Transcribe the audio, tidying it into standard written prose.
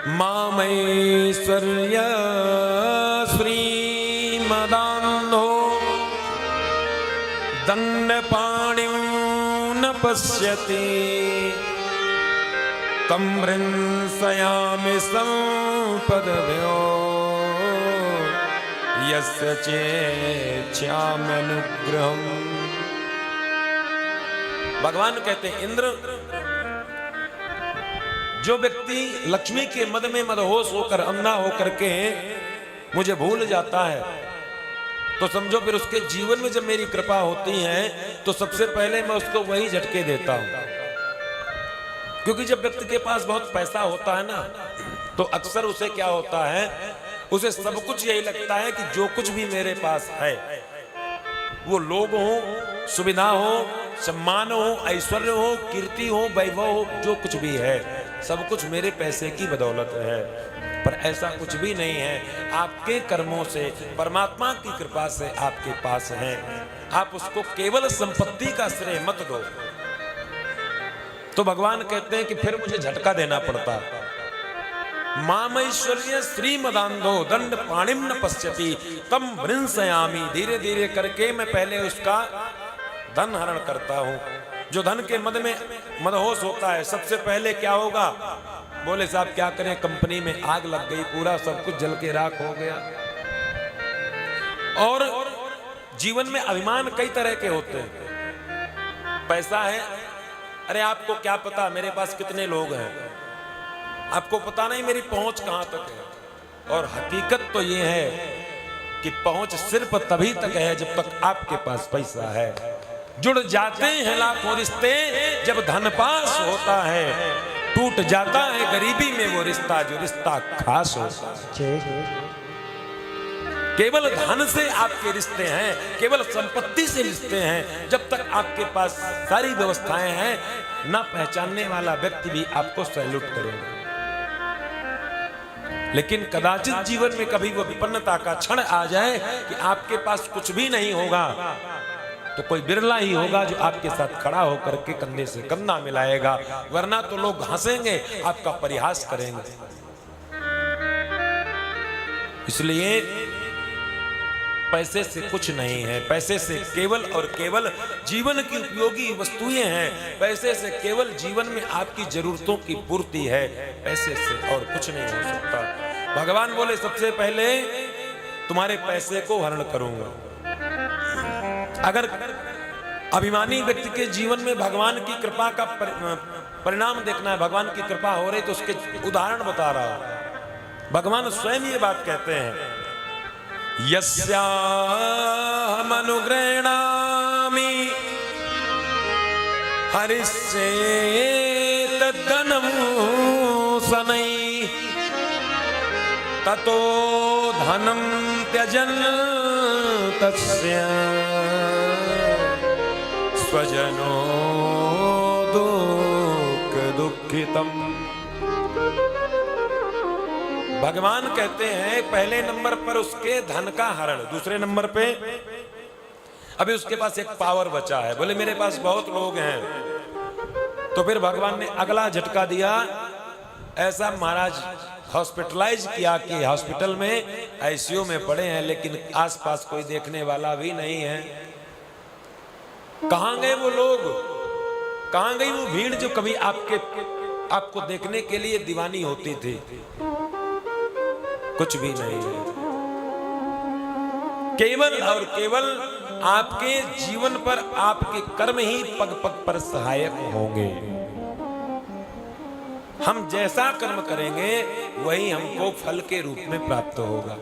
मामैश्वर्य श्रीमदान्धो दण्डपाणिं न पश्यति तं वृंसयामि संपदभ्यो यस्य चेच्छाम्यनुग्रहम्। भगवान कहते हैं इंद्र, जो व्यक्ति लक्ष्मी के मद में मदहोश होकर अंधा होकर के मुझे भूल जाता है तो समझो फिर उसके जीवन में जब मेरी कृपा होती है तो सबसे पहले मैं उसको वही झटके देता हूं। क्योंकि जब व्यक्ति के पास बहुत पैसा होता है ना तो अक्सर उसे क्या होता है, उसे सब कुछ यही लगता है कि जो कुछ भी मेरे पास है, वो लोग हो, सुविधा हो, सम्मान हो, ऐश्वर्य हो, कीर्ति हो, वैभव हो, जो कुछ भी है सब कुछ मेरे पैसे की बदौलत है। पर ऐसा कुछ भी नहीं है, आपके कर्मों से, परमात्मा की कृपा से आपके पास है। आप उसको केवल संपत्ति का श्रेय मत दो। तो भगवान कहते हैं कि फिर मुझे झटका देना पड़ता। मामैश्वर्य श्रीमदान्धो दंड पाणिम न पश्यति तम वृंसयामि। धीरे धीरे करके मैं पहले उसका धन हरण करता हूं। जो धन के मद में मदहोश होता है, सबसे पहले क्या होगा, बोले साहब क्या करें, कंपनी में आग लग गई, पूरा सब कुछ जल के राख हो गया। और जीवन में अभिमान कई तरह के होते हैं। पैसा है, अरे आपको क्या पता मेरे पास कितने लोग हैं, आपको पता नहीं मेरी पहुंच कहां तक है। और हकीकत तो ये है कि पहुंच सिर्फ तभी तक है जब तक आपके पास पैसा है। जुड़ जाते हैं लाखों रिश्ते जब धन पास होता है, टूट जाता है गरीबी में वो रिश्ता जो रिश्ता खास होता है। केवल धन से आपके रिश्ते हैं, केवल संपत्ति से रिश्ते हैं। जब तक आपके पास सारी व्यवस्थाएं हैं, ना पहचानने वाला व्यक्ति भी आपको सैल्यूट करेगा। लेकिन कदाचित जीवन में कभी वो विपन्नता का क्षण आ जाए कि आपके पास कुछ भी नहीं होगा, तो कोई बिरला ही होगा जो आपके साथ खड़ा होकर के कंधे से कंधा मिलाएगा, वरना तो लोग हंसेंगे, आपका परिहास करेंगे। इसलिए पैसे से कुछ नहीं है, पैसे से केवल और केवल जीवन की उपयोगी वस्तुएं हैं। पैसे से केवल जीवन में आपकी जरूरतों की पूर्ति है, पैसे से और कुछ नहीं हो सकता। भगवान बोले सबसे पहले तुम्हारे पैसे को हरण करूंगा। अगर अभिमानी व्यक्ति के जीवन में भगवान की कृपा का परिणाम देखना है, भगवान की कृपा हो रही तो उसके उदाहरण बता रहा हूं। भगवान स्वयं ये बात कहते हैं, यस्याहमनुगृह्णामि हरिश्चेतद्धनं शनैः ततो धनं त्यजन् तस्य स्वजनो दुःखितम्। भगवान कहते हैं पहले नंबर पर उसके धन का हरण, दूसरे नंबर पे अभी उसके पास एक पावर बचा है। बोले मेरे पास बहुत लोग हैं, तो फिर भगवान ने अगला झटका दिया। ऐसा महाराज हॉस्पिटलाइज किया कि हॉस्पिटल में आईसीयू में पड़े हैं, लेकिन आसपास कोई देखने वाला भी नहीं है। कहां गए वो लोग, कहां गई वो भीड़ जो कभी आपको देखने के लिए दीवानी होती थी? कुछ भी नहीं है। केवल और केवल आपके जीवन पर आपके कर्म ही पग पग पर सहायक होंगे। हम जैसा कर्म करेंगे वही हमको फल के रूप में प्राप्त होगा।